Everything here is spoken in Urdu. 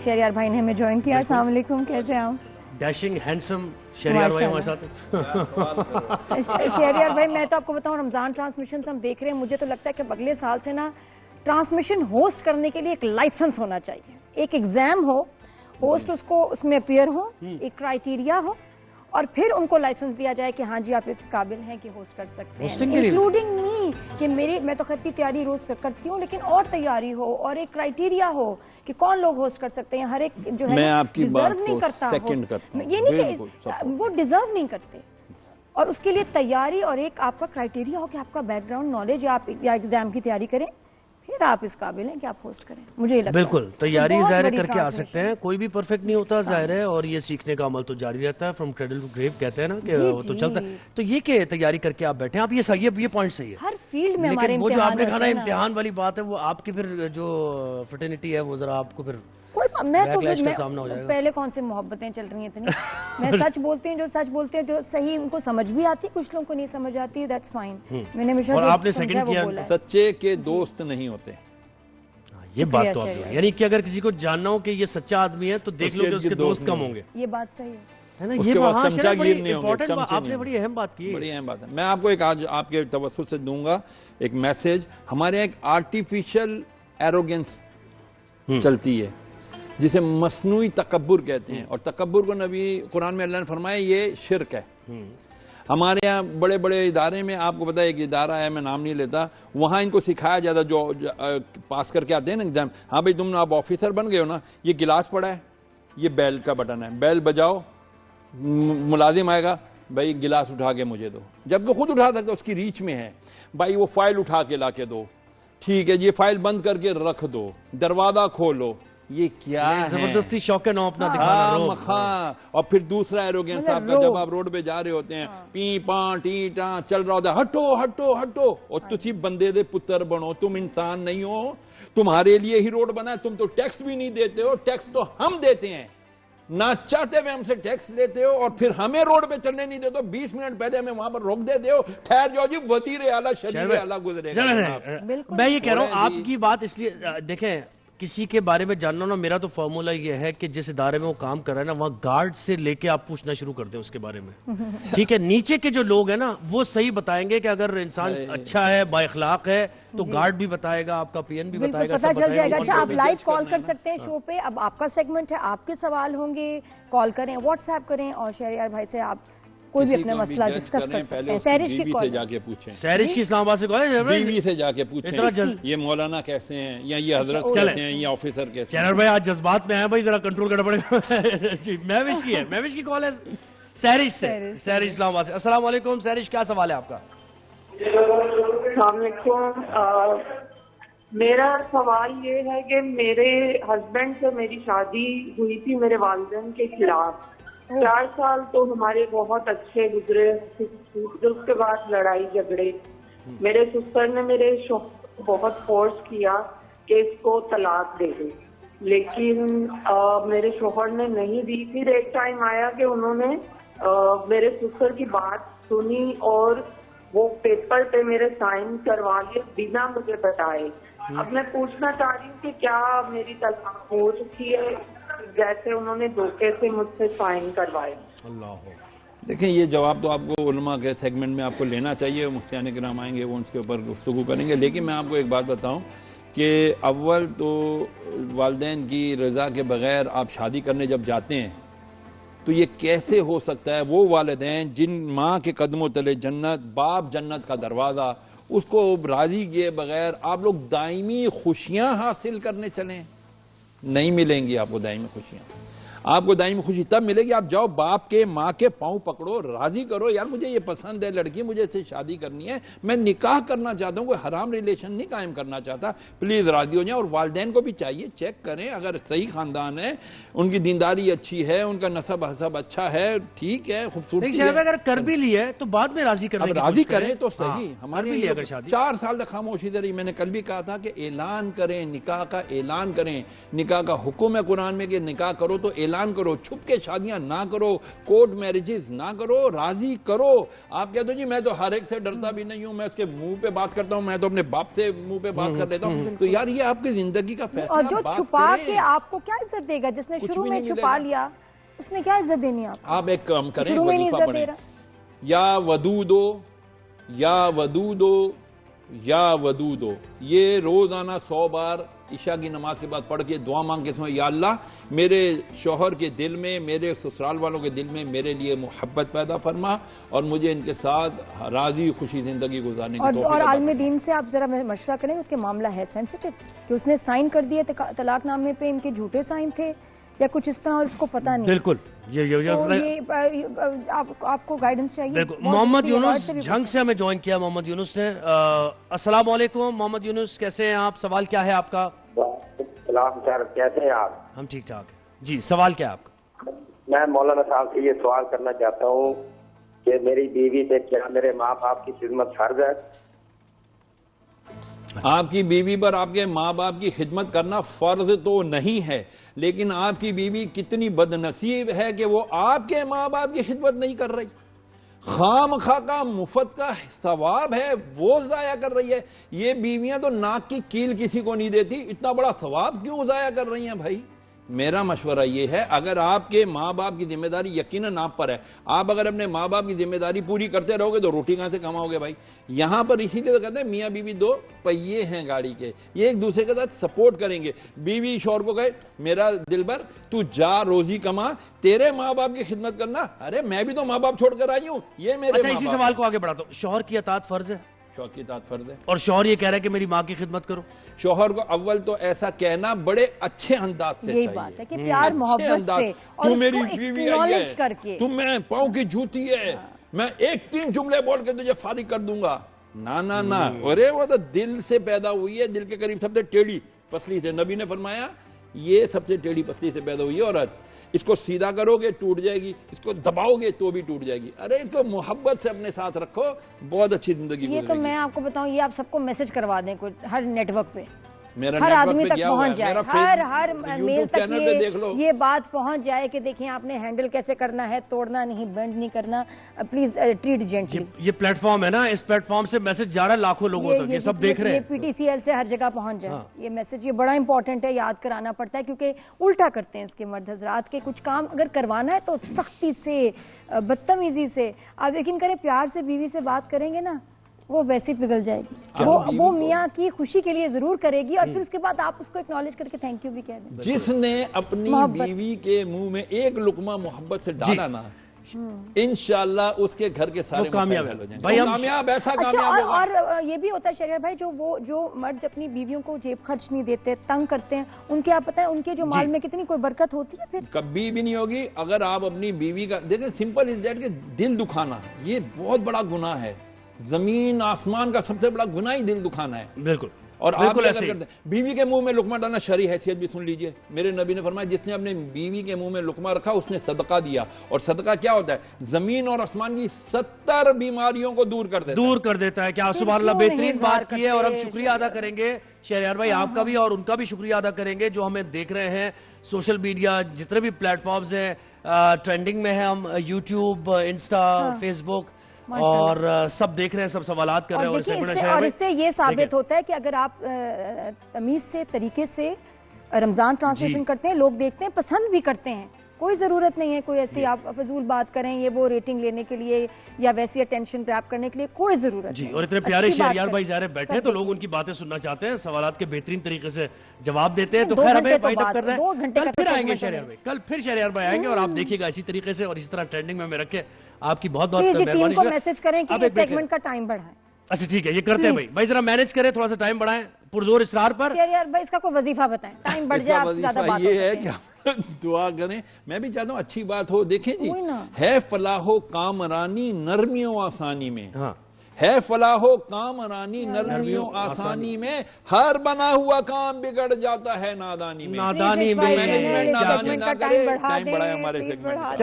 شہریار بھائی نے ہمیں جوائن کیا. السلام علیکم, کیسے ہیں آپ؟ ڈیشنگ ہینڈسم شہریار بھائی ہمارے ساتھ. شہریار بھائی میں تو آپ کو بتاؤں, رمضان ٹرانسمیشن ہم دیکھ رہے ہیں, مجھے تو لگتا ہے کہ اگلے سال سے نا ٹرانسمیشن ہوسٹ کرنے کے لیے ایک لائسنس ہونا چاہیے, ایک ایگزام ہو, ہوسٹ اس کو اس میں اپیئر ہو, ایک کرائیٹیریا ہو, اور پھر ان کو لائسنس دیا جائے کہ ہاں جی آپ اس قابل ہیں کہ ہوسٹ کر سکتے ہیں, انکلوڈنگ می, کہ میں تو خطی تیاری روز کرتی ہوں, لیکن اور تیاری ہو اور ایک کرائیٹیریا ہو کہ کون لوگ ہوسٹ کر سکتے ہیں. ہر ایک جو ہے ڈیزرو نہیں کرتا, یہ نہیں کہ وہ ڈیزرو نہیں کرتے, اور اس کے لیے تیاری اور ایک آپ کا کرائیٹیریا ہو کہ آپ کا بیک گراؤنڈ نالج, آپ یا ایگزام کی تیاری کریں, پھر آپ اس قابل ہیں کہ آپ ہوسٹ کریں. مجھے لگتا ہے بالکل تیاری ظاہر کر کے آ سکتے ہیں, کوئی بھی پرفیکٹ نہیں ہوتا ظاہر ہے, اور یہ سیکھنے کا عمل تو جاری رہتا ہے, فرام کریڈل ٹو گریو کہتے ہیں نا کہ وہ تو چلتا ہے. تو یہ کہ تیاری کر کے آپ بیٹھے ہیں, آپ یہ پوائنٹ صحیح ہے ہر فیلڈ میں, لیکن وہ جو آپ نے کہا امتحان والی بات ہے, وہ آپ کی پھر جو فرٹرنیٹی ہے وہ ذرا آپ کو پھر میں تو پہلے کون سے محبتیں چل رہی ہیں اتنی, میں سچ بولتی ہوں, جو سچ بولتے ہیں جو صحیح ان کو سمجھ بھی آتی, کچھ لوگوں کو نہیں سمجھ آتی, دیٹس فائن. میں نے ہمیشہ جو سمجھا وہ بولا ہے. سچے کے دوست نہیں ہوتے, یہ بات تو آپ نے, یعنی کہ اگر کسی کو جاننا ہو کہ یہ سچا آدمی ہے تو دیکھ لو کہ اس کے دوست کم ہوں گے. یہ بات صحیح ہے, اس کے پاس چمچہ گیر نہیں ہوں گے. آپ نے بڑی اہم بات کی, بڑی اہم بات ہے. میں آپ کو ایک آج آپ کے توسط سے دوں گا ایک میسج. ہمارے یہاں ایک آرٹیفیشل ایروگنس چلتی ہے جسے مصنوعی تکبر کہتے ہیں, اور تکبر کو نبی قرآن میں اللہ نے فرمایا یہ شرک ہے. ہمارے یہاں بڑے بڑے ادارے میں آپ کو پتا ہے ایک ادارہ ہے, میں نام نہیں لیتا, وہاں ان کو سکھایا جاتا جو پاس کر کے آتے ہیں نا ایگزام, ہاں بھائی تم آپ آفیسر بن گئے ہو نا, یہ گلاس پڑا ہے, یہ بیل کا بٹن ہے, بیل بجاؤ, ملازم آئے گا, بھائی گلاس اٹھا کے مجھے دو, جبکہ خود اٹھا سکتے اس کی ریچ میں ہے, بھائی وہ فائل اٹھا کے لا کے دو, ٹھیک ہے یہ فائل بند کر کے رکھ دو, دروازہ کھولو, یہ کیا ہے زبردستی شوق نو اپنا دکھانا مخاں. اور پھر دوسرا ایروگنس آپ کا, جب آپ روڈ پہ جا رہے ہوتے ہیں, پی پاں ٹی ٹاں چل رہا ہوتا ہے, ہٹو ہٹو ہٹو, اور تسی بندے دے پتر بنو, تم انسان نہیں ہو, تمہارے لیے ہی روڈ بنا ہے, تم تو ٹیکس بھی نہیں دیتے ہو, ٹیکس تو ہم دیتے ہیں, نہ چاہتے ہوئے ہم سے ٹیکس لیتے ہو, اور پھر ہمیں روڈ پہ چلنے نہیں دیتے ہو, 20 منٹ پہلے ہمیں وہاں پر روک دیتے ہو, ٹھہر جاؤ جی وزیر اعلیٰ شریف اعلیٰ گزرے گا. میں یہ کہہ رہا ہوں آپ کی بات اس لیے دیکھیں, کسی کے بارے میں جاننا نا, میرا تو فارمولا یہ ہے کہ جس ادارے میں وہ کام کر رہا ہے نا, وہاں گارڈ سے لے کے آپ پوچھنا شروع کر دیں اس کے بارے میں, ٹھیک ہے, نیچے کے جو لوگ ہیں نا وہ صحیح بتائیں گے کہ اگر انسان اچھا ہے, با اخلاق ہے, تو گارڈ بھی بتائے گا, آپ کا پی این بھی بتائے گا, پتہ چل جائے گا. اچھا آپ لائیو کال کر سکتے ہیں شو پہ, اب آپ کا سیگمنٹ ہے, آپ کے سوال ہوں گے, کال کریں, واٹس ایپ کریں, اور شہریار بھائی سے آپ کوئی بھی اپنا مسئلہ ڈسکس کر سکتے ہیں. سہرش کی کال جا کے پوچھیں, سہرش کی اسلام آباد سے کال ہے, بیوی سے جا کے پوچھیں یہ مولانا کیسے ہیں, یا یہ حضرت کیسے ہیں, یا آفیسر کیسے ہیں. شہریار بھائی آج جذبات میں ہیں بھائی, ذرا کنٹرول کرنا پڑے گا. مہوش کی کال ہے سہرش سے, سہرش اسلام آباد سے. السلام علیکم سہرش, کیا سوال ہے آپ کا؟ السلام علیکم. میرا سوال یہ ہے کہ میرے ہسبینڈ سے میری شادی ہوئی تھی میرے والدین کے خلاف. 4 سال تو ہمارے بہت اچھے گزرے, پھر اس کے بعد لڑائی جھگڑے. میرے سسر نے میرے شوہر کو بہت فورس کیا کہ اس کو طلاق دے دے, لیکن میرے شوہر نے نہیں دی. پھر ایک ٹائم آیا کہ انہوں نے میرے سسر کی بات سنی اور وہ پیپر پہ میرے سائن کروا لیے بنا مجھے بتائے. اب میں پوچھنا چاہ رہی ہوں کہ کیا میری طلاق ہو چکی ہے جیسے انہوں نے دھوکے سے مجھ سے سائن کروائے؟ دیکھیں یہ جواب تو آپ کو علماء کے سیگمنٹ میں آپ کو لینا چاہیے, مفتیان کرام آئیں گے وہ ان کے اوپر گفتگو کریں گے. لیکن میں آپ کو ایک بات بتاؤں کہ اول تو والدین کی رضا کے بغیر آپ شادی کرنے جب جاتے ہیں تو یہ کیسے ہو سکتا ہے؟ وہ والدین جن ماں کے قدموں تلے جنت, باپ جنت کا دروازہ, اس کو راضی کیے بغیر آپ لوگ دائمی خوشیاں حاصل کرنے چلیں. نہیں ملیں گی آپ کو دائمی خوشیاں. آپ کو دائمی خوشی تب ملے گی آپ جاؤ باپ کے ماں کے پاؤں پکڑو, راضی کرو, یار مجھے یہ پسند ہے لڑکی, مجھے اس سے شادی کرنی ہے, میں نکاح کرنا چاہتا ہوں, کوئی حرام ریلیشن نہیں قائم کرنا چاہتا, پلیز راضی ہو جائیں. اور والدین کو بھی چاہیے چیک کریں, اگر صحیح خاندان ہے, ان کی دینداری اچھی ہے, ان کا نسب حسب اچھا ہے, ٹھیک ہے, خوبصورتی ہے, اگر کر بھی لی ہے تو بعد میں راضی کرنے کی کوشش راضی کریں تو صحیح. ہماری 4 سال تک خاموشی رہی. میں نے کل بھی کہا تھا کہ اعلان کریں, نکاح کا اعلان کریں. نکاح کا حکم ہے قرآن میں کہ نکاح کرو تو اعلان اعلان کرو, چھپ کے شادیاں نہ کرو, کورٹ میرجز نہ کرو, راضی کرو. آپ کہتے ہو جی میں تو ہر ایک سے ڈرتا بھی نہیں ہوں, میں اس کے منہ پہ بات کرتا ہوں, میں تو اپنے باپ سے منہ پہ بات کر لیتا ہوں. تو یار یہ آپ کی زندگی کا فیصلہ. اور جو چھپا کے آپ کو کیا عزت دے گا, جس نے شروع میں چھپا لیا اس نے کیا عزت دینی آپ کو؟ آپ ایک کام کریں, شروع میں نہیں وظیفہ عزت دے پڑھیں, رہا. یا ودودو یا ودودو یا ودودو, یہ روزانہ 100 بار عشاء کی نماز کے بعد پڑھ کے دعا مانگ کے سمجھ, یا اللہ میرے شوہر کے دل میں, میرے سسرال والوں کے دل میں میرے لیے محبت پیدا فرما اور مجھے ان کے ساتھ راضی خوشی زندگی گزارنے کی توفیق اور عطا عالم دین سے آپ ذرا مشورہ کریں, اس کے معاملہ ہے سینسیٹیو کہ اس نے سائن کر دیے طلاق نامے پہ, ان کے جھوٹے سائن تھے یا کچھ اس طرح, اور اس کو پتہ نہیں. بالکل آپ کو گائیڈنس چاہیے. بالکل. محمد یونس جھنگ سے ہمیں جوائن کیا محمد یونس نے. السلام علیکم محمد یونس, کیسے ہیں آپ؟ سوال کیا ہے آپ کا؟ سلام سر, کیسے ہیں آپ؟ ہم ٹھیک ٹھاک ہیں جی. سوال کیا ہے آپ کا؟ میں مولانا صاحب سے یہ سوال کرنا چاہتا ہوں کہ میری بیوی سے کیا میرے ماں باپ کی خدمت فرض ہے؟ آپ کی بیوی پر آپ کے ماں باپ کی خدمت کرنا فرض تو نہیں ہے, لیکن آپ کی بیوی کتنی بد نصیب ہے کہ وہ آپ کے ماں باپ کی خدمت نہیں کر رہی. خام خواہ کا مفت کا ثواب ہے وہ ضائع کر رہی ہے. یہ بیویاں تو ناک کی کیل کسی کو نہیں دیتی, اتنا بڑا ثواب کیوں ضائع کر رہی ہیں بھائی؟ میرا مشورہ یہ ہے, اگر آپ کے ماں باپ کی ذمہ داری یقیناً آپ پر ہے, آپ اگر اپنے ماں باپ کی ذمہ داری پوری کرتے رہو گے تو روٹی کہاں سے کماؤ گے بھائی؟ یہاں پر اسی لیے تو کہتے ہیں میاں بیوی دو پہیے ہیں گاڑی کے, یہ ایک دوسرے کے ساتھ سپورٹ کریں گے. بیوی شوہر کو کہے میرا دلبر تو جا روزی کما, تیرے ماں باپ کی خدمت کرنا, ارے میں بھی تو ماں باپ چھوڑ کر آئی ہوں, یہ میرے. اچھا اسی سوال کو آگے بڑھاتا ہوں, شوہر کی اطاعت فرض ہے؟ شوہر کی اطاعت فرض ہے. اور شوہر یہ کہہ رہا ہے کہ میری ماں کی خدمت کرو. شوہر کو اول تو ایسا کہنا بڑے اچھے انداز سے یہی چاہیے, بات ہے کہ پیار محبت سے, اور تو اس میری کو بیوی آئی acknowledge ہے, کر کے. تو میں پاؤں کی جوتی ہے, میں 1-3 جملے بول کے تجھے فارغ کر دوں گا. نا ارے وہ تو دل سے پیدا ہوئی ہے, دل کے قریب سب سے ٹیڑھی پسلی سے. نبی نے فرمایا یہ سب سے ٹیڑھی پسلی سے پیدا ہوئی ہے عورت, اس کو سیدھا کرو گے ٹوٹ جائے گی, اس کو دباؤ گے تو بھی ٹوٹ جائے گی. ارے اس کو محبت سے اپنے ساتھ رکھو, بہت اچھی زندگی گزرے گی. یہ تو میں آپ کو بتاؤں, یہ آپ سب کو میسج کروا دیں ہر نیٹ ورک پہ, میرا ہر نیٹ ورک آدمی پہ تک کیا ہوا ہے, پہنچ جائے, میرا ہر میل یوٹیوب تک چینل پہ دیکھ لو. یہ بات پہنچ جائے کہ دیکھیں آپ نے ہینڈل کیسے کرنا ہے, توڑنا نہیں, بینڈ نہیں کرنا, پلیز ٹریٹ جینٹلی. یہ پلیٹ فارم ہے نا, اس پلیٹ فارم سے میسج جا رہا ہے لاکھوں لوگوں تک, یہ سب دیکھ رہے ہیں. یہ پی ٹی سی ایل سے ہر جگہ پہنچ جائے یہ میسج, یہ بڑا امپورٹنٹ ہے, یاد کرانا پڑتا ہے کیونکہ الٹا کرتے ہیں اس کے مرد حضرات کے. کچھ کام اگر کروانا ہے تو سختی سے, بدتمیزی سے. آپ یقین کریں پیار سے بیوی سے بات کریں گے نا, وہ ویسے پگھل جائے گی, وہ میاں کی خوشی کے لیے ضرور کرے گی, اور پھر اس کے بعد آپ اس کو اکنالج کر کے تھینک یو بھی کہہ دیں. جس نے اپنی بیوی کے منہ میں ایک لقمہ محبت سے ڈالا نا, انشاءاللہ اس کے گھر کے سارے کامیاب مسائل حل ہو جائیں بھائی. گے. کامیاب, ایسا کامیاب ہوگا. اور یہ بھی ہوتا ہے شریعہ بھائی, جو مرد اپنی بیویوں کو جیب خرچ نہیں دیتے, تنگ کرتے ہیں, ان کے آپ پتہ ہے ان کے جو مال میں کتنی کوئی برکت ہوتی ہے پھر؟ کبھی بھی نہیں ہوگی. اگر آپ اپنی بیوی کا دیکھیں, سمپل از دیٹ کہ دل دکھانا یہ بہت بڑا گناہ ہے, زمین آسمان کا سب سے بڑا گناہ ہی دل دکھانا ہے. بالکل. اور آپ کرتے ہیں بیوی کے منہ میں لقمہ ڈالنا, شرعی حیثیت بھی سن لیجئے. میرے نبی نے فرمایا جس نے اپنے بیوی کے منہ میں لقمہ رکھا اس نے صدقہ دیا, اور صدقہ کیا ہوتا ہے؟ زمین اور آسمان کی 70 بیماریوں کو دور کر دیتا ہے. کیا سبحان اللہ, بہترین بات کی ہے, اور ہم شکریہ ادا کریں گے شہریار بھائی آپ کا بھی, اور ان کا بھی شکریہ ادا کریں گے جو ہمیں دیکھ رہے ہیں سوشل میڈیا, جتنے بھی پلیٹ فارمز ہیں ٹرینڈنگ میں ہیں, ہم یوٹیوب, انسٹا, فیس بک, اور سب دیکھ رہے ہیں, سب سوالات کر رہے ہیں. اور اس سے یہ ثابت ہوتا ہے کہ اگر آپ تمیز سے, طریقے سے رمضان ٹرانسلیشن کرتے ہیں, لوگ دیکھتے ہیں, پسند بھی کرتے ہیں. کوئی ضرورت نہیں ہے کوئی ایسی آپ فضول بات کریں, یہ وہ ریٹنگ لینے کے لیے یا ویسی اٹینشن گریب کرنے کے لیے, کوئی ضرورت نہیں. جی, اور اتنے پیارے شہریار بھائی ظاہر بیٹھے ہیں تو لوگ ان کی باتیں سننا چاہتے ہیں, سوالات کے بہترین طریقے سے جواب دیتے ہیں. تو خیر ہمیں وائنڈ اپ کرنا ہے, کل پھر آئیں گے شہریار بھائی, کل پھر شہریار بھائی آئیں گے, اور آپ دیکھیے گا اسی طریقے سے اور اسی طرح ٹرینڈنگ میں رکھے. آپ کی بہت بہت مہربانی. ٹیم کو میسج کریں کہ اس سیگمنٹ کا ٹائم بڑھائیں. اچھا ٹھیک ہے, یہ کرتے ہیں بھائی ذرا مینج کریں, تھوڑا سا ٹائم بڑھائیں, پرزور اصرار پر. شہریار بھائی اس کا کوئی وظیفہ بتائیں, ٹائم بڑھ جائے, آپ سے زیادہ بات ہو یہ ہے کہ دعا کریں. میں بھی چاہتا ہوں اچھی بات ہو. دیکھیں جی, ہے فلاح و کامرانی نرمیوں آسانی میں, ہے فلاح و کامرانی نرمیوں آسانی میں, ہر بنا ہوا کام بگڑ جاتا ہے نادانی میں. نادانی میں ٹائم بڑھائے ہمارے سیگمنٹ.